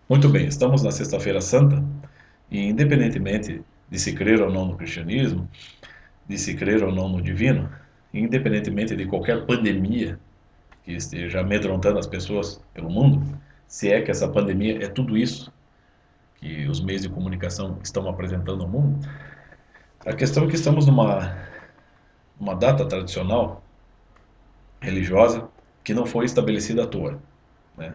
Muito bem, estamos na Sexta-feira Santa e, independentemente de se crer ou não no cristianismo, de se crer ou não no divino, independentemente de qualquer pandemia que esteja amedrontando as pessoas pelo mundo, se é que essa pandemia é tudo isso que os meios de comunicação estão apresentando ao mundo, a questão é que estamos numa data tradicional religiosa que não foi estabelecida à toa, né?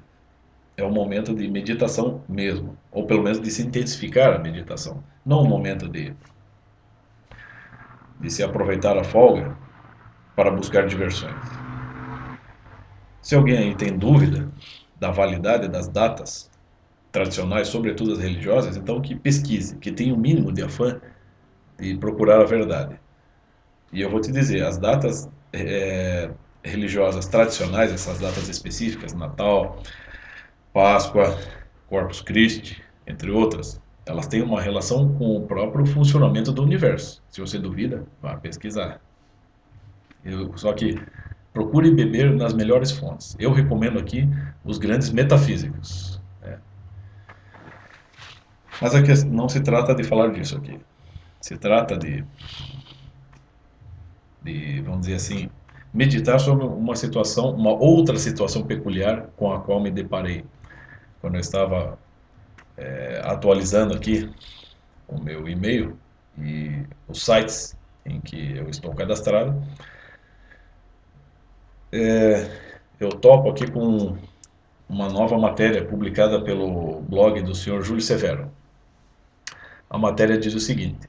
É um momento de meditação mesmo, ou pelo menos de se intensificar a meditação, não um momento de se aproveitar a folga para buscar diversões. Se alguém aí tem dúvida da validade das datas tradicionais, sobretudo as religiosas, então que pesquise, que tenha o mínimo de afã de procurar a verdade. E eu vou te dizer, as datas religiosas tradicionais, essas datas específicas, Natal, Páscoa, Corpus Christi, entre outras, elas têm uma relação com o próprio funcionamento do universo. Se você duvida, vá pesquisar. Só que procure beber nas melhores fontes. Eu recomendo aqui os grandes metafísicos. Mas aqui não se trata de falar disso aqui. Se trata vamos dizer assim, meditar sobre uma situação, uma outra situação peculiar com a qual me deparei quando eu estava atualizando aqui o meu e-mail e os sites em que eu estou cadastrado. Eu topo aqui com uma nova matéria publicada pelo blog do senhor Júlio Severo. A matéria diz o seguinte: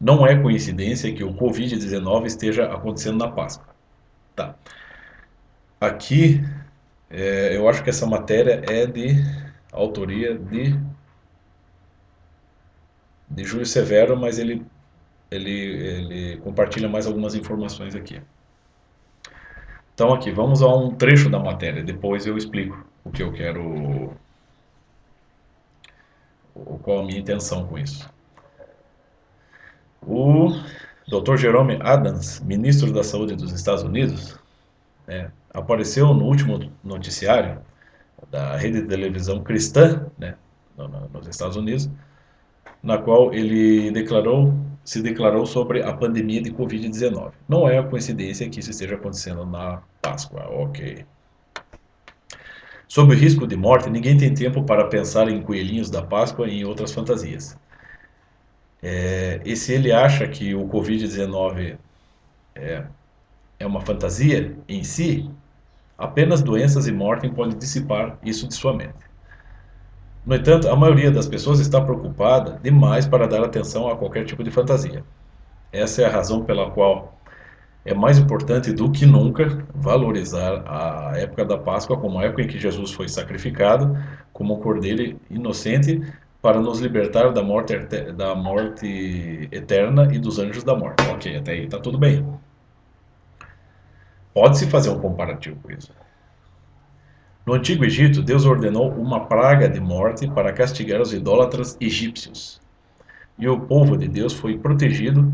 não é coincidência que o Covid-19 esteja acontecendo na Páscoa. Tá. Aqui, eu acho que essa matéria é de autoria de Júlio Severo, mas ele compartilha mais algumas informações aqui. Então, aqui, vamos a um trecho da matéria, depois eu explico o que eu quero, qual a minha intenção com isso. O Dr. Jerome Adams, ministro da Saúde dos Estados Unidos, apareceu no último noticiário da rede de televisão cristã, né, nos Estados Unidos, na qual ele se declarou sobre a pandemia de Covid-19. Não é a coincidência que isso esteja acontecendo na Páscoa, ok. Sob o risco de morte, ninguém tem tempo para pensar em coelhinhos da Páscoa e em outras fantasias. E se ele acha que o Covid-19 é uma fantasia em si, apenas doenças e morte podem dissipar isso de sua mente. No entanto, a maioria das pessoas está preocupada demais para dar atenção a qualquer tipo de fantasia. Essa é a razão pela qual é mais importante do que nunca valorizar a época da Páscoa como a época em que Jesus foi sacrificado como um cordeiro inocente para nos libertar da morte eterna e dos anjos da morte. Ok, até aí está tudo bem. Pode-se fazer um comparativo com isso. No Antigo Egito, Deus ordenou uma praga de morte para castigar os idólatras egípcios. E o povo de Deus foi protegido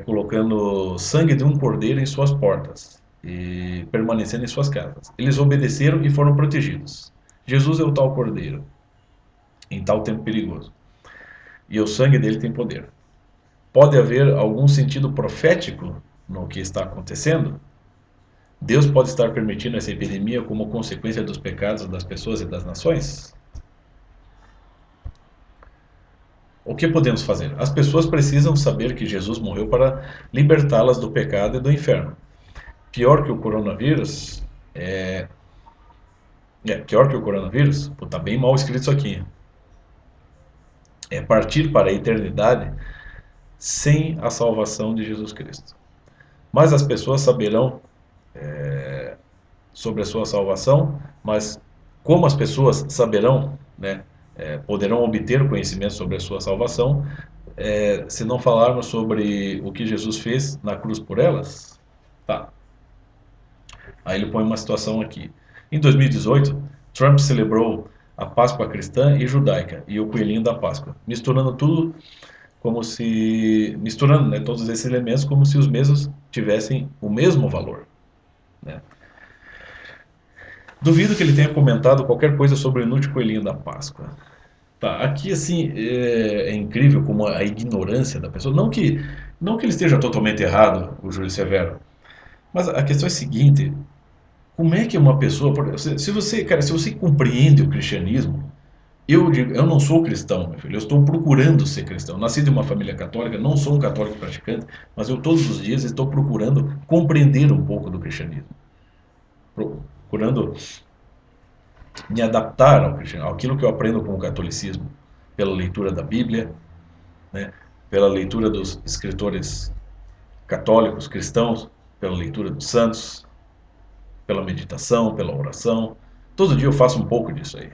colocando sangue de um cordeiro em suas portas e permanecendo em suas casas. Eles obedeceram e foram protegidos. Jesus é o tal cordeiro em tal tempo perigoso. E o sangue dele tem poder. Pode haver algum sentido profético no que está acontecendo? Deus pode estar permitindo essa epidemia como consequência dos pecados das pessoas e das nações? O que podemos fazer? As pessoas precisam saber que Jesus morreu para libertá-las do pecado e do inferno. Pior que o coronavírus pior que o coronavírus, tá bem mal escrito isso aqui. É partir para a eternidade sem a salvação de Jesus Cristo. Mas as pessoas saberão sobre a sua salvação, mas como as pessoas saberão, né, poderão obter conhecimento sobre a sua salvação, se não falarmos sobre o que Jesus fez na cruz por elas? Tá. Aí ele põe uma situação aqui. Em 2018, Trump celebrou a Páscoa cristã e judaica e o coelhinho da Páscoa, misturando tudo como se misturando, né, todos esses elementos como se os mesmos tivessem o mesmo valor, né? Duvido que ele tenha comentado qualquer coisa sobre o inútil coelhinho da Páscoa. Tá, aqui assim é incrível como a ignorância da pessoa. Não que ele esteja totalmente errado, o Júlio Severo, mas a questão é a seguinte: como é que uma pessoa, se você, cara, se você compreende o cristianismo, eu digo, eu não sou cristão, meu filho, eu estou procurando ser cristão. Nasci de uma família católica, não sou um católico praticante, mas eu todos os dias estou procurando compreender um pouco do cristianismo, procurando me adaptar ao cristianismo, àquilo que eu aprendo com o catolicismo, pela leitura da Bíblia, né, pela leitura dos escritores católicos, cristãos, pela leitura dos santos, pela meditação, pela oração. Todo dia eu faço um pouco disso aí.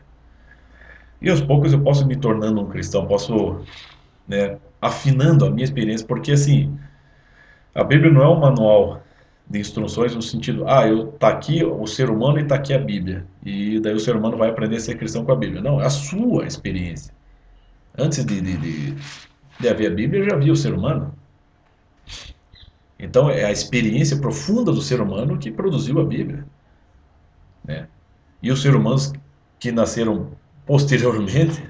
E aos poucos eu posso me tornando um cristão, posso, né, afinando a minha experiência, porque assim, a Bíblia não é um manual de instruções no sentido, tá aqui o ser humano e tá aqui a Bíblia. E daí o ser humano vai aprender a ser cristão com a Bíblia. Não, é a sua experiência. Antes de haver a Bíblia, já havia o ser humano. Então é a experiência profunda do ser humano que produziu a Bíblia, né? E os seres humanos que nasceram posteriormente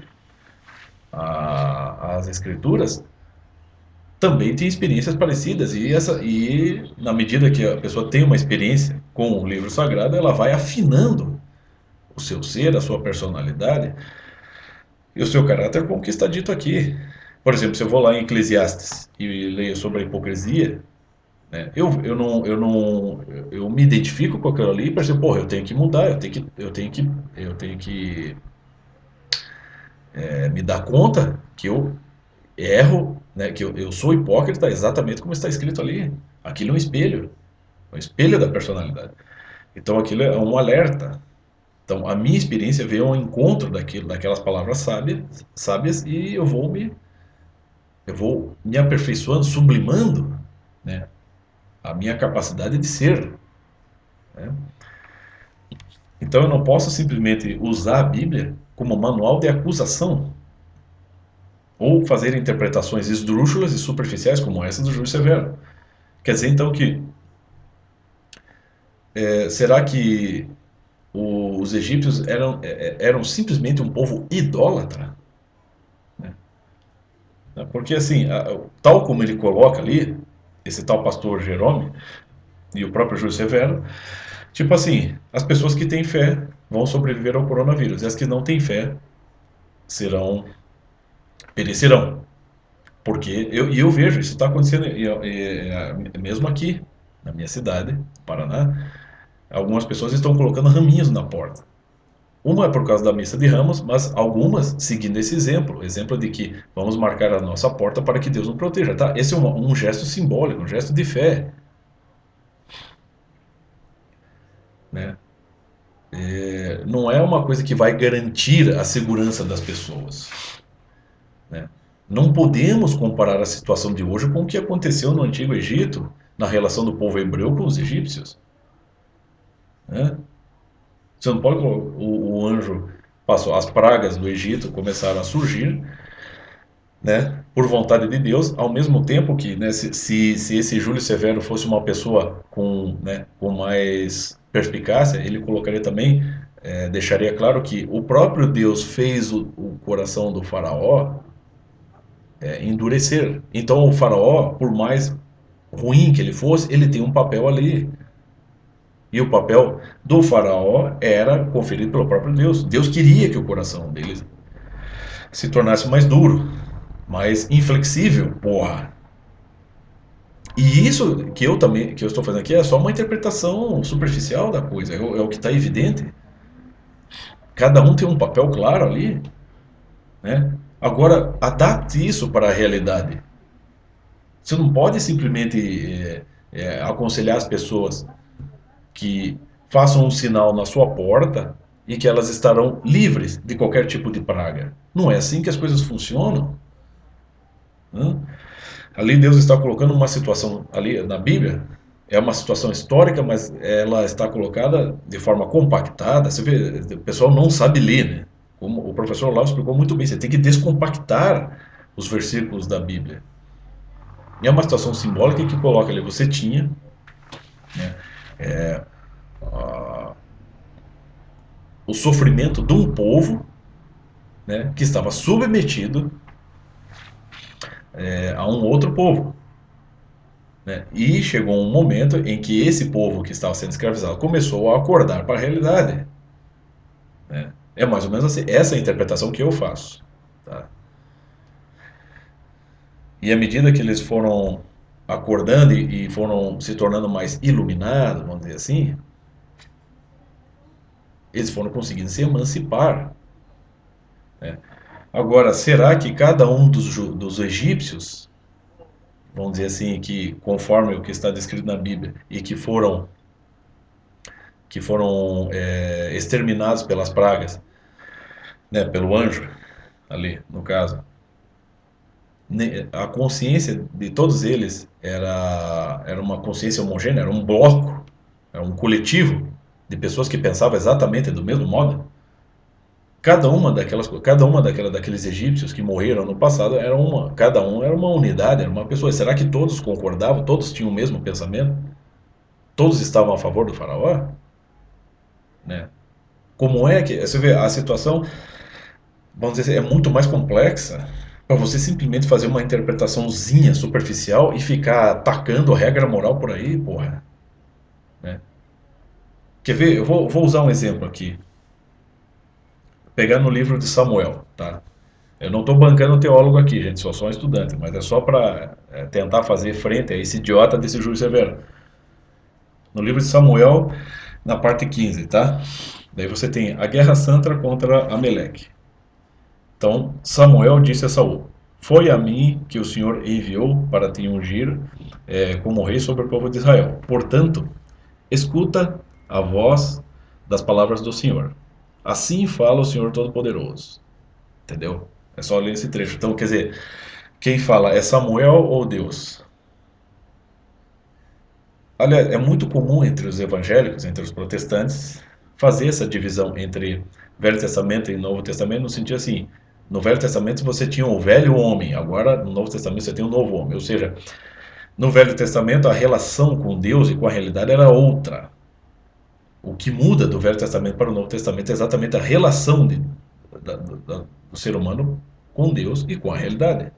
às Escrituras também têm experiências parecidas e na medida que a pessoa tem uma experiência com o livro sagrado, ela vai afinando o seu ser, a sua personalidade e o seu caráter, como que está dito aqui. Por exemplo, se eu vou lá em Eclesiastes e leio sobre a hipocrisia, né, eu me identifico com aquilo ali e percebo, porra, eu tenho que mudar, eu tenho que me dar conta que eu erro, né, que eu sou hipócrita exatamente como está escrito ali. Aquilo é um espelho da personalidade. Então aquilo é um alerta. Então a minha experiência veio ao encontro daquelas palavras sábias e eu vou me aperfeiçoando, sublimando, né, a minha capacidade de ser, né? Então eu não posso simplesmente usar a Bíblia como manual de acusação ou fazer interpretações esdrúxulas e superficiais como essa do Júlio Severo. Quer dizer então que será que os egípcios eram simplesmente um povo idólatra? Né? Porque assim, tal como ele coloca ali, esse tal pastor Jerome e o próprio Júlio Severo, tipo assim, as pessoas que têm fé vão sobreviver ao coronavírus e as que não têm fé serão perecerão. Porque eu vejo isso está acontecendo mesmo aqui na minha cidade, Paraná. Algumas pessoas estão colocando raminhos na porta. Uma é por causa da missa de Ramos, mas algumas seguindo esse exemplo de que vamos marcar a nossa porta para que Deus nos proteja, tá? Esse é um gesto simbólico, um gesto de fé, né? Não é uma coisa que vai garantir a segurança das pessoas, né? Não podemos comparar a situação de hoje com o que aconteceu no Antigo Egito, na relação do povo hebreu com os egípcios, né? Você não pode, o anjo passou, as pragas do Egito começaram a surgir, né, por vontade de Deus, ao mesmo tempo que, né, se esse Júlio Severo fosse uma pessoa com, né, com mais perspicácia, ele colocaria também, deixaria claro que o próprio Deus fez o coração do faraó endurecer. Então o faraó, por mais ruim que ele fosse, ele tem um papel ali. E o papel do faraó era conferido pelo próprio Deus. Deus queria que o coração dele se tornasse mais duro, mais inflexível, porra. E isso que eu estou fazendo aqui é só uma interpretação superficial da coisa, é o que está evidente. Cada um tem um papel claro ali, né? Agora, adapte isso para a realidade. Você não pode simplesmente aconselhar as pessoas que façam um sinal na sua porta e que elas estarão livres de qualquer tipo de praga. Não é assim que as coisas funcionam, né? Ali Deus está colocando uma situação ali na Bíblia, é uma situação histórica, mas ela está colocada de forma compactada. Você vê, o pessoal não sabe ler, né? Como o professor Olavo explicou muito bem, você tem que descompactar os versículos da Bíblia. E é uma situação simbólica que coloca ali, você tinha, né, o sofrimento de um povo, né, que estava submetido a um outro povo. Né? E chegou um momento em que esse povo que estava sendo escravizado começou a acordar para a realidade. Né? É mais ou menos assim, essa é a interpretação que eu faço. Tá? E à medida que eles foram acordando e foram se tornando mais iluminados, vamos dizer assim, eles foram conseguindo se emancipar. Né? Agora, será que cada um dos egípcios, vamos dizer assim, que conforme o que está descrito na Bíblia, e que foram exterminados pelas pragas, né, pelo anjo, ali no caso, a consciência de todos eles era uma consciência homogênea, era um bloco, era um coletivo de pessoas que pensavam exatamente do mesmo modo? Daqueles egípcios que morreram no passado cada um era uma unidade, era uma pessoa. Será que todos concordavam? Todos tinham o mesmo pensamento? Todos estavam a favor do faraó? Né? Como é que você vê a situação, vamos dizer assim, é muito mais complexa para você simplesmente fazer uma interpretaçãozinha superficial e ficar atacando a regra moral por aí, porra, né? Quer ver? Eu vou usar um exemplo aqui. Pegar no livro de Samuel, tá? Eu não estou bancando teólogo aqui, gente, sou só um estudante, mas é só para tentar fazer frente a esse idiota desse juiz severo. No livro de Samuel, na parte 15, tá? Daí você tem a guerra santa contra Ameleque. Então Samuel disse a Saul: Foi a mim que o Senhor enviou para te ungir como rei sobre o povo de Israel. Portanto, escuta a voz das palavras do Senhor. Assim fala o Senhor Todo-Poderoso. Entendeu? É só ler esse trecho. Então, quer dizer, quem fala é Samuel ou Deus? Olha, é muito comum entre os evangélicos, entre os protestantes, fazer essa divisão entre Velho Testamento e Novo Testamento, no sentido assim: no Velho Testamento você tinha o velho homem, agora no Novo Testamento você tem o novo homem. Ou seja, no Velho Testamento a relação com Deus e com a realidade era outra. O que muda do Velho Testamento para o Novo Testamento é exatamente a relação do ser humano com Deus e com a realidade.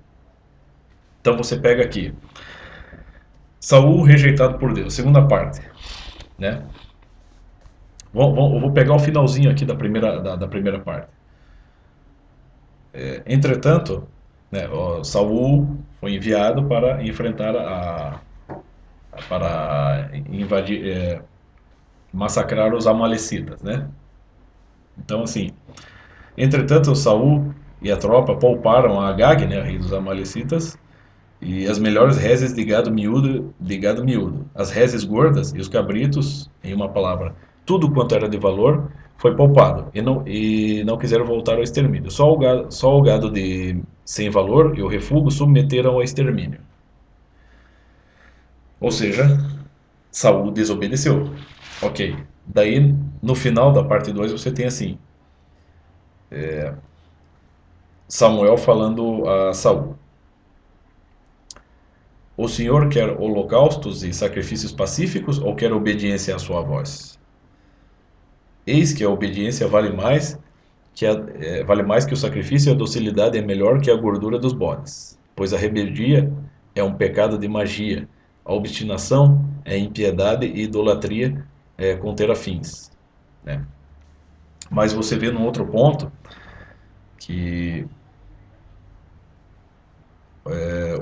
Então você pega aqui, Saul rejeitado por Deus, segunda parte, né? Eu vou pegar o finalzinho aqui da primeira parte. Entretanto, né, Saul foi enviado para enfrentar para invadir, massacrar os amalecitas, né? Então, assim, entretanto, Saul e a tropa pouparam a Agag, né, rei dos amalecitas, e as melhores reses de gado miúdo, as reses gordas e os cabritos, em uma palavra, tudo quanto era de valor foi poupado e não quiseram voltar ao extermínio. Só o gado de sem valor e o refúgio submeteram ao extermínio. Ou seja, Saul desobedeceu. Ok. Daí, no final da parte 2 você tem assim, Samuel falando a Saul: O Senhor quer holocaustos e sacrifícios pacíficos ou quer obediência à sua voz? Eis que a obediência vale mais que o sacrifício e a docilidade é melhor que a gordura dos bodes. Pois a rebeldia é um pecado de magia, a obstinação é impiedade e idolatria com terafins. Né? Mas você vê num outro ponto que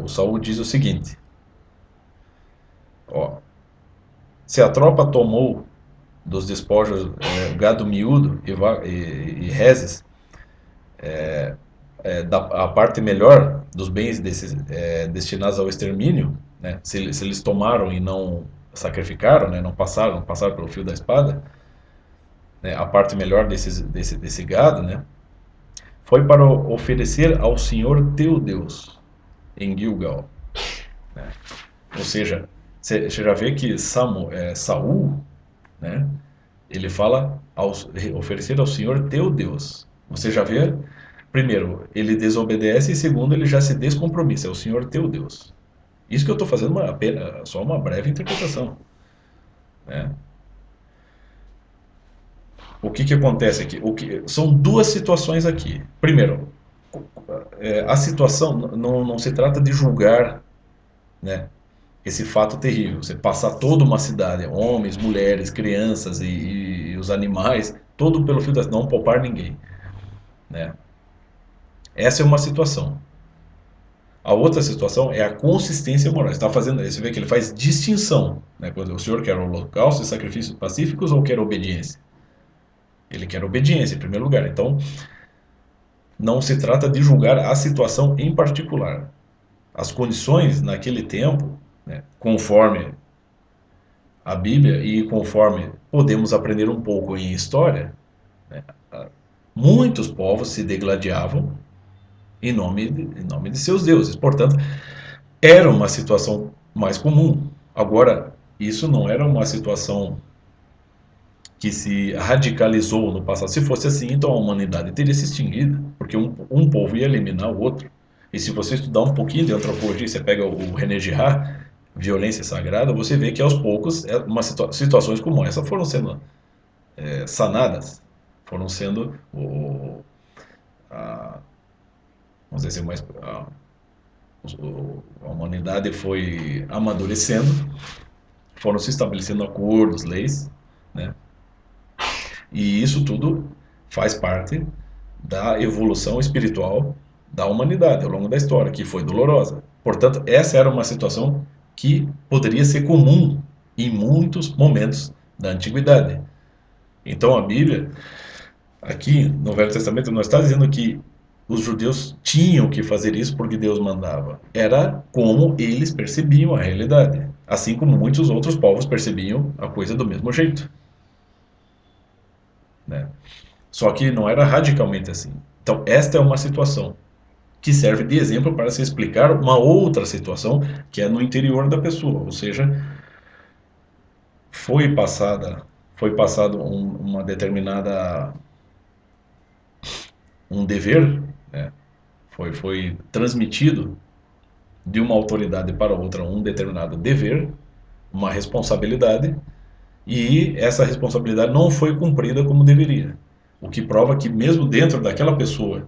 o Saul diz o seguinte: ó, se a tropa tomou dos despojos gado miúdo e reses, a parte melhor dos bens destinados ao extermínio, né, se eles tomaram e não sacrificaram, né, não passaram pelo fio da espada, né, a parte melhor desse gado, né, foi para oferecer ao Senhor teu Deus em Gilgal. Né? Ou seja, você já vê que Saul, né, ele fala oferecer ao Senhor teu Deus. Você já vê, primeiro, ele desobedece e segundo, ele já se descompromissa, é o Senhor teu Deus. Isso que eu estou fazendo só uma breve interpretação. Né? O que que acontece aqui? São duas situações aqui. Primeiro, a situação não se trata de julgar, né, esse fato terrível. Você passar toda uma cidade, homens, mulheres, crianças e os animais, todo pelo fio não poupar ninguém, né? Essa é uma situação. A outra situação é a consistência moral. Está fazendo, você vê que ele faz distinção, né? Quando o senhor quer holocausto e sacrifícios pacíficos ou quer obediência? Ele quer obediência em primeiro lugar. Então, não se trata de julgar a situação em particular. As condições naquele tempo, né, conforme a Bíblia e conforme podemos aprender um pouco em história, muitos povos se degladiavam em nome de seus deuses. Portanto, era uma situação mais comum. Agora, isso não era uma situação que se radicalizou no passado. Se fosse assim, então a humanidade teria se extinguido, porque um povo ia eliminar o outro. E se você estudar um pouquinho de antropologia, você pega o René Girard, Violência Sagrada, você vê que aos poucos situações como essa foram sendo sanadas, foram sendo, a, vamos dizer assim, a humanidade foi amadurecendo, foram se estabelecendo acordos, leis, né? E isso tudo faz parte da evolução espiritual da humanidade ao longo da história, que foi dolorosa. Portanto, essa era uma situação que poderia ser comum em muitos momentos da antiguidade. Então a Bíblia, aqui no Velho Testamento, não está dizendo que os judeus tinham que fazer isso porque Deus mandava. Era como eles percebiam a realidade. Assim como muitos outros povos percebiam a coisa do mesmo jeito, né? Só que não era radicalmente assim. Então, esta é uma situação que serve de exemplo para se explicar uma outra situação que é no interior da pessoa, ou seja, foi passada, foi passado uma determinada um dever, né? Foi transmitido de uma autoridade para outra um determinado dever, uma responsabilidade, e essa responsabilidade não foi cumprida como deveria. O que prova que mesmo dentro daquela pessoa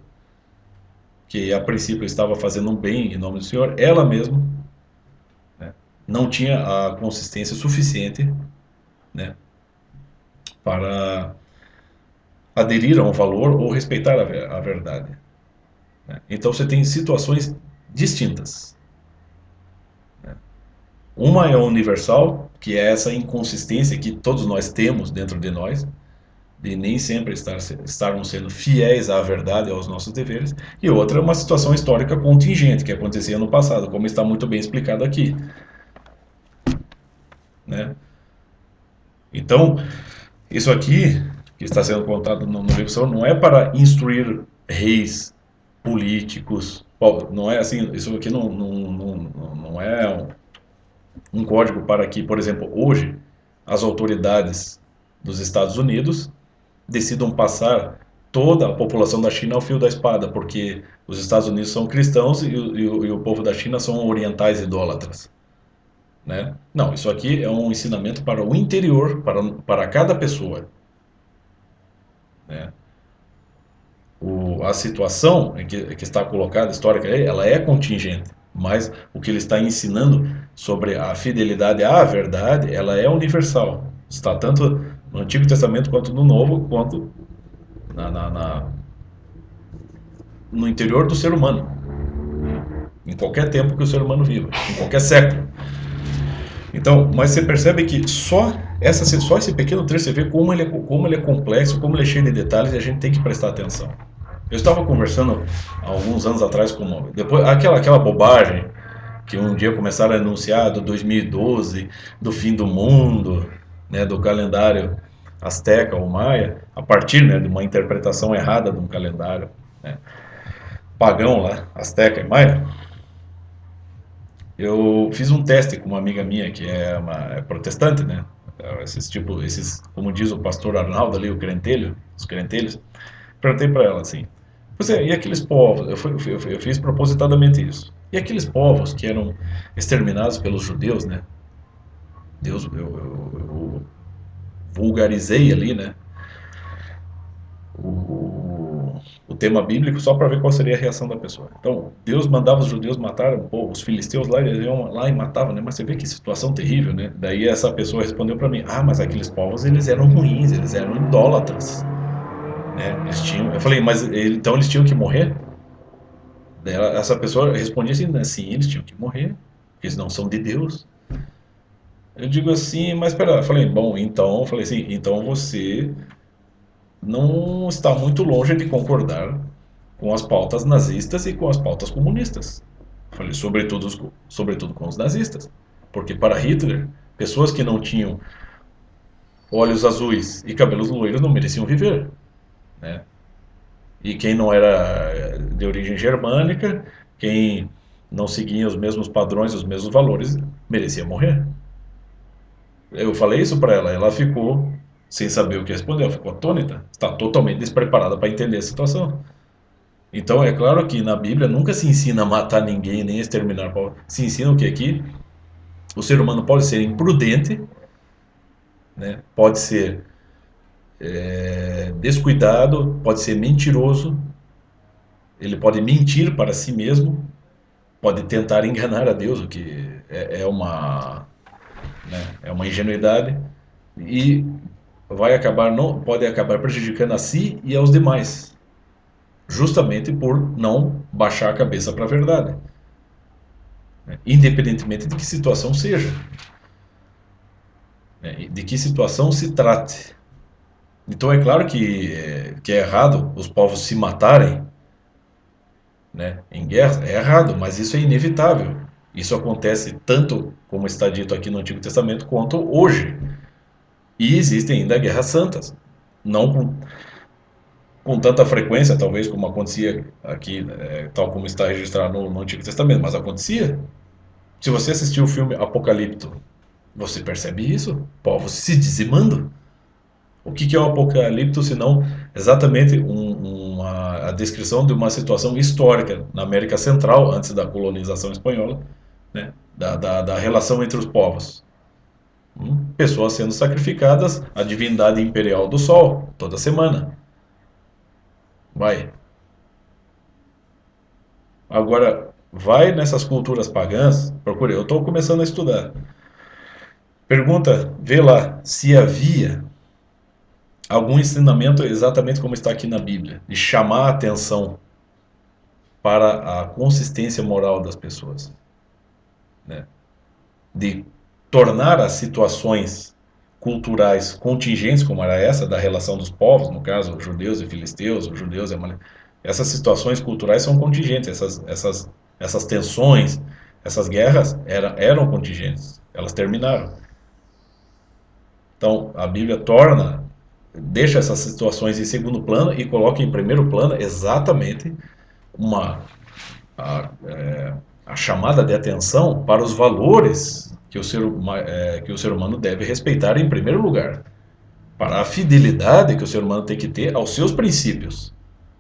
que a princípio estava fazendo um bem em nome do Senhor, ela mesma, né, não tinha a consistência suficiente, né, para aderir a um valor ou respeitar a verdade, né? Então você tem situações distintas. Uma é universal, que é essa inconsistência que todos nós temos dentro de nós, de nem sempre estarmos sendo fiéis à verdade, aos nossos deveres, e outra é uma situação histórica contingente, que acontecia no passado, como está muito bem explicado aqui, né? Então, isso aqui, que está sendo contado no livro São, não é para instruir reis, políticos, não é assim, isso aqui não é um código para que, por exemplo, hoje, as autoridades dos Estados Unidos decidam passar toda a população da China ao fio da espada, porque os Estados Unidos são cristãos e o povo da China são orientais idólatras, né? Não, isso aqui é um ensinamento para o interior, para cada pessoa, né? A situação que está colocada, histórica, ela é contingente, mas o que ele está ensinando sobre a fidelidade à verdade, ela é universal. Está tanto no Antigo Testamento quanto no Novo, quanto na, na, na, no interior do ser humano, em qualquer tempo que o ser humano viva, em qualquer século. Então, mas você percebe que só esse pequeno trecho você vê como ele é complexo, como ele é cheio de detalhes e a gente tem que prestar atenção. Eu estava conversando há alguns anos atrás com depois aquela bobagem que um dia começaram a anunciar do 2012, do fim do mundo, né, do calendário asteca ou maia, a partir, né, de uma interpretação errada de um calendário, né, pagão lá, asteca e maia. Eu fiz um teste com uma amiga minha que é protestante, né? Como diz o pastor Arnaldo ali, o crentelho, os crentelhos. Perguntei para ela assim: você, e aqueles povos? Eu fiz propositadamente isso. E aqueles povos que eram exterminados pelos judeus, né? Deus, eu vulgarizei ali, né? o tema bíblico só para ver qual seria a reação da pessoa. Então, Deus mandava os judeus matar os filisteus lá, eles iam lá e matavam, né? Mas você vê que situação terrível, né? Daí essa pessoa respondeu para mim: "Ah, mas aqueles povos eles eram ruins, eles eram idólatras, né? Eles tinham". Eu falei: "Mas então eles tinham que morrer?". Essa pessoa respondia assim, né? Sim, eles tinham que morrer, porque eles não são de Deus. Eu digo assim, mas espera, eu falei, bom, então, eu falei assim, então você não está muito longe de concordar com as pautas nazistas e com as pautas comunistas. Eu falei, sobretudo com os nazistas. Porque para Hitler, pessoas que não tinham olhos azuis e cabelos loiros não mereciam viver, né? E quem não era de origem germânica, quem não seguia os mesmos padrões, os mesmos valores, merecia morrer. Eu falei isso para ela, ela ficou sem saber o que responder, ela ficou atônita, está totalmente despreparada para entender a situação. Então, é claro que na Bíblia nunca se ensina a matar ninguém, nem a exterminar. Se ensina o que aqui? O ser humano pode ser imprudente, né? Pode ser descuidado, pode ser mentiroso, ele pode mentir para si mesmo, pode tentar enganar a Deus, o que é uma ingenuidade, e vai acabar, não, pode acabar prejudicando a si e aos demais, justamente por não baixar a cabeça para a verdade, né? Independentemente de que situação seja, né? De que situação se trate. Então é claro que é errado os povos se matarem, né, em guerra, é errado, mas isso é inevitável. Isso acontece tanto, como está dito aqui no Antigo Testamento, quanto hoje. E existem ainda guerras santas. Não com tanta frequência, talvez, como acontecia aqui, tal como está registrado no Antigo Testamento, mas acontecia. Se você assistiu o filme Apocalipto, você percebe isso? Povos se dizimando. O que é o Apocalipto, senão exatamente a descrição de uma situação histórica na América Central, antes da colonização espanhola, né? Da relação entre os povos. Pessoas sendo sacrificadas à divindade imperial do Sol, toda semana. Vai. Agora, vai nessas culturas pagãs, procure, eu estou começando a estudar. Pergunta, vê lá, se havia algum ensinamento exatamente como está aqui na Bíblia, de chamar a atenção para a consistência moral das pessoas, né? De tornar as situações culturais contingentes, como era essa da relação dos povos, no caso, judeus e filisteus, os judeus e essas situações culturais são contingentes, essas tensões, essas guerras eram contingentes, elas terminaram. Então, a Bíblia deixa essas situações em segundo plano e coloca em primeiro plano exatamente uma a chamada de atenção para os valores que o ser humano deve respeitar em primeiro lugar, para a fidelidade que o ser humano tem que ter aos seus princípios,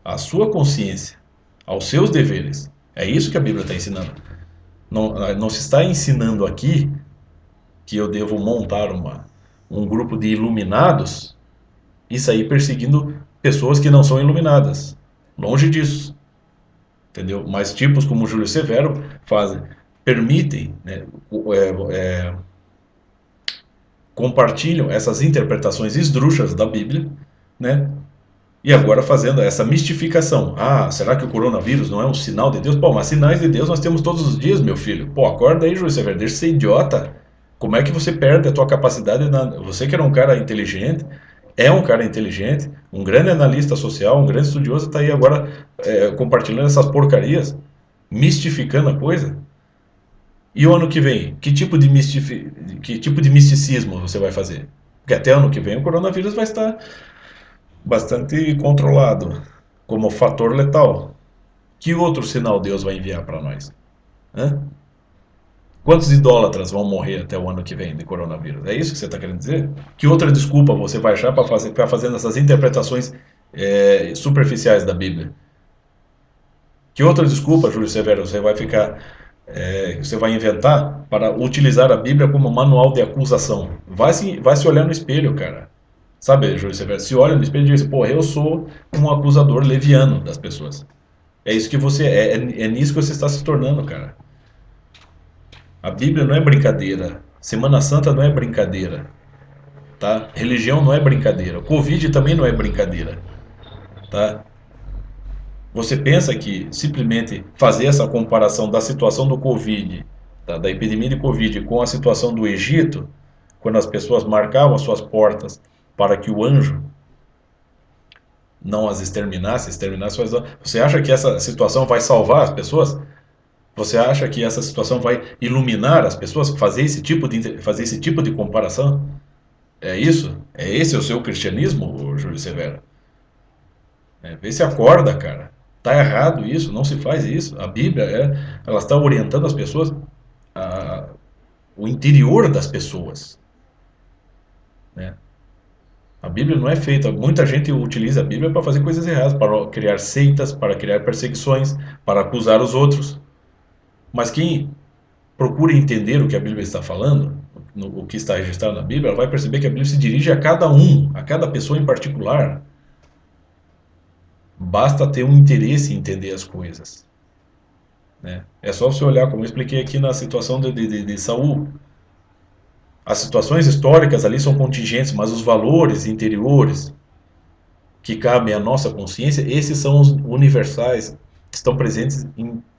à sua consciência, aos seus deveres. É isso que a Bíblia está ensinando. Não, não se está ensinando aqui que eu devo montar um grupo de iluminados e sair perseguindo pessoas que não são iluminadas. Longe disso. Entendeu? Mas tipos como Júlio Severo permitem, né, compartilham essas interpretações esdrúxulas da Bíblia, né? E agora fazendo essa mistificação. Ah, será que o coronavírus não é um sinal de Deus? Pô, mas sinais de Deus nós temos todos os dias, meu filho. Pô, acorda aí, Júlio Severo, deixa de ser idiota. Como é que você perde a tua capacidade? Você que era um cara inteligente, é um cara inteligente, um grande analista social, um grande estudioso, está aí agora compartilhando essas porcarias, mistificando a coisa. E o ano que vem, que tipo de misticismo você vai fazer? Porque até ano que vem o coronavírus vai estar bastante controlado como fator letal. Que outro sinal Deus vai enviar para nós? Hã? Quantos idólatras vão morrer até o ano que vem de coronavírus? É isso que você está querendo dizer? Que outra desculpa você vai achar para ficar fazendo essas interpretações superficiais da Bíblia? Que outra desculpa, Júlio Severo, você vai inventar para utilizar a Bíblia como manual de acusação? Vai se olhar no espelho, cara. Sabe, Júlio Severo? Se olha no espelho e diz, pô, eu sou um acusador leviano das pessoas. É isso que você é nisso que você está se tornando, cara. A Bíblia não é brincadeira. Semana Santa não é brincadeira, tá? Religião não é brincadeira. O Covid também não é brincadeira, tá? Você pensa que simplesmente fazer essa comparação da situação do Covid, tá, da epidemia de Covid, com a situação do Egito, quando as pessoas marcavam as suas portas para que o anjo não as exterminasse, exterminasse suas... Você acha que essa situação vai salvar as pessoas? Você acha que essa situação vai iluminar as pessoas? Fazer esse tipo de comparação? É isso? É esse o seu cristianismo, Júlio Severo? É, vê se acorda, cara. Tá errado isso, não se faz isso. A Bíblia, ela está orientando as pessoas, a, o interior das pessoas, né? A Bíblia não é feita. Muita gente utiliza a Bíblia para fazer coisas erradas, para criar seitas, para criar perseguições, para acusar os outros. Mas quem procura entender o que a Bíblia está falando, o que está registrado na Bíblia, ela vai perceber que a Bíblia se dirige a cada um, a cada pessoa em particular. Basta ter um interesse em entender as coisas, né? É só você olhar, como eu expliquei aqui na situação de Saul. As situações históricas ali são contingentes, mas os valores interiores que cabem à nossa consciência, esses são os universais, que estão presentes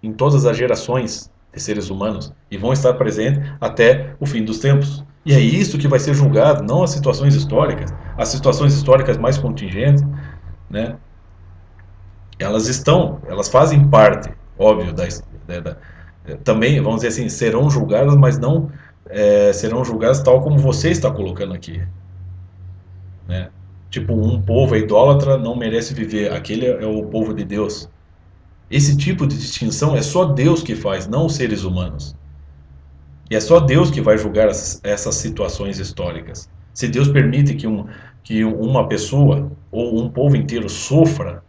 em todas as gerações de seres humanos e vão estar presentes até o fim dos tempos. E é isso que vai ser julgado, não as situações históricas mais contingentes, né? Elas fazem parte, óbvio, também, vamos dizer assim, serão julgadas, mas não serão julgadas tal como você está colocando aqui, né? Tipo, um povo é idólatra, não merece viver, aquele é o povo de Deus. Esse tipo de distinção é só Deus que faz, não os seres humanos. E é só Deus que vai julgar essas situações históricas. Se Deus permite que uma pessoa ou um povo inteiro sofra,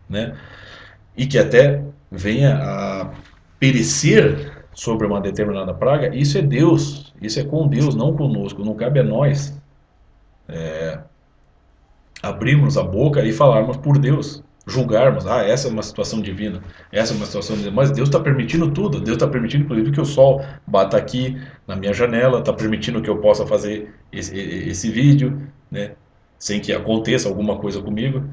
né, e que até venha a perecer sobre uma determinada praga, isso é Deus, isso é com Deus, não conosco. Não cabe a nós abrirmos a boca e falarmos por Deus, julgarmos, essa é uma situação divina, essa é uma situação divina, mas Deus está permitindo tudo, Deus está permitindo inclusive que o sol bata aqui na minha janela, está permitindo que eu possa fazer esse vídeo, né, sem que aconteça alguma coisa comigo,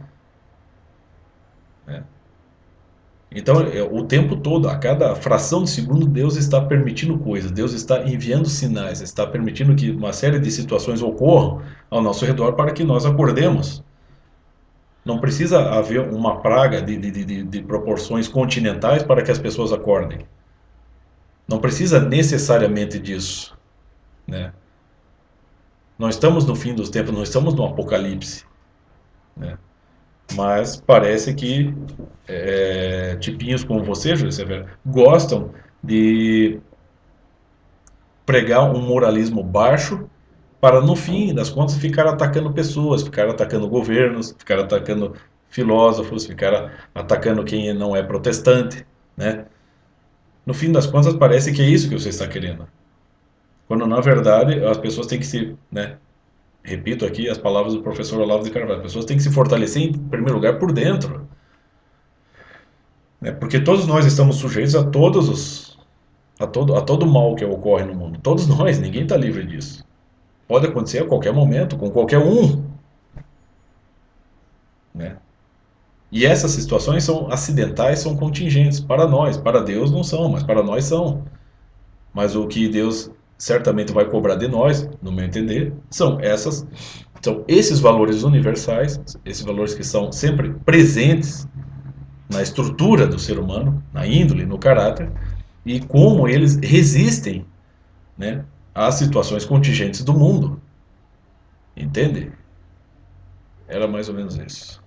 né? Então, o tempo todo, a cada fração de segundo, Deus está permitindo coisas, Deus está enviando sinais, está permitindo que uma série de situações ocorram ao nosso redor para que nós acordemos. Não precisa haver uma praga de proporções continentais para que as pessoas acordem. Não precisa necessariamente disso, né? Não estamos no fim dos tempos, não estamos no apocalipse, né? Mas parece que tipinhos como você, Júlio Severo, gostam de pregar um moralismo baixo para, no fim das contas, ficar atacando pessoas, ficar atacando governos, ficar atacando filósofos, ficar atacando quem não é protestante, né? No fim das contas, parece que é isso que você está querendo. Quando, na verdade, as pessoas têm que se, né? Repito aqui as palavras do professor Olavo de Carvalho, as pessoas têm que se fortalecer, em primeiro lugar, por dentro, né? Porque todos nós estamos sujeitos a todo mal que ocorre no mundo. Todos nós, ninguém está livre disso. Pode acontecer a qualquer momento, com qualquer um, né? E essas situações são acidentais, são contingentes. Para nós, para Deus não são, mas para nós são. Mas o que Deus certamente vai cobrar de nós, no meu entender, são esses valores universais, esses valores que são sempre presentes na estrutura do ser humano, na índole, no caráter, e como eles resistem, né, às situações contingentes do mundo. Entende? Era mais ou menos isso.